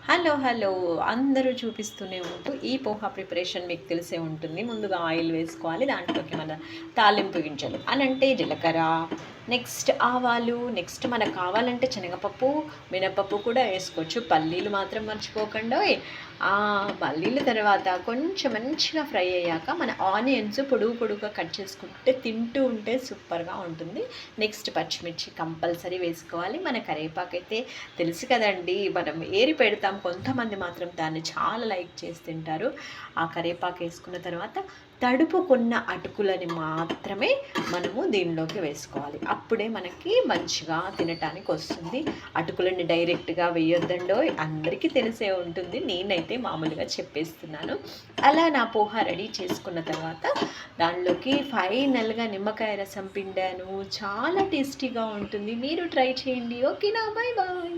Hello hello అందరూ చూపిస్తూనే ఉంటూ ఈ పోహా ప్రిపరేషన్ మీకు తెలిసే ఉంటుంది. ముందుగా ఆయిల్ వేసుకోవాలి, దాంట్లోకి మన తాలింపు గింజలు అనంటే జీలకర్ర, నెక్స్ట్ ఆవాలు, నెక్స్ట్ మనకు కావాలంటే శనగపప్పు, మినపప్పు కూడా వేసుకోవచ్చు. పల్లీలు మాత్రం మర్చిపోకండోయ్. పల్లీల తర్వాత కొంచెం మంచిగా ఫ్రై అయ్యాక మన ఆనియన్స్ పొడుగు పొడుగుగా కట్ చేసుకుంటే తింటూ ఉంటే సూపర్గా ఉంటుంది. నెక్స్ట్ పచ్చిమిర్చి కంపల్సరీ వేసుకోవాలి. మన కరివేపాకు అయితే తెలుసు కదండి, మనం ఏరి పెడతాం, కొంతమంది మాత్రం దాన్ని చాలా లైక్ చేసి తింటారు. ఆ కరివేపాకు వేసుకున్న తర్వాత తడుపుకున్న అటుకులని మాత్రమే మనము దీనిలోకి వేసుకోవాలి. అప్పుడే మనకి మంచిగా తినటానికి వస్తుంది. అటుకులని డైరెక్ట్గా వేయొద్దండో, అందరికీ తెలిసే ఉంటుంది, నేనైతే మామూలుగా చెప్పేస్తున్నాను. అలా నా పోహా రెడీ చేసుకున్న తర్వాత దానిలోకి ఫైనల్గా నిమ్మకాయ రసం పిండాను. చాలా టేస్టీగా ఉంటుంది, మీరు ట్రై చేయండి. ఓకేనా, బాయ్ బాయ్.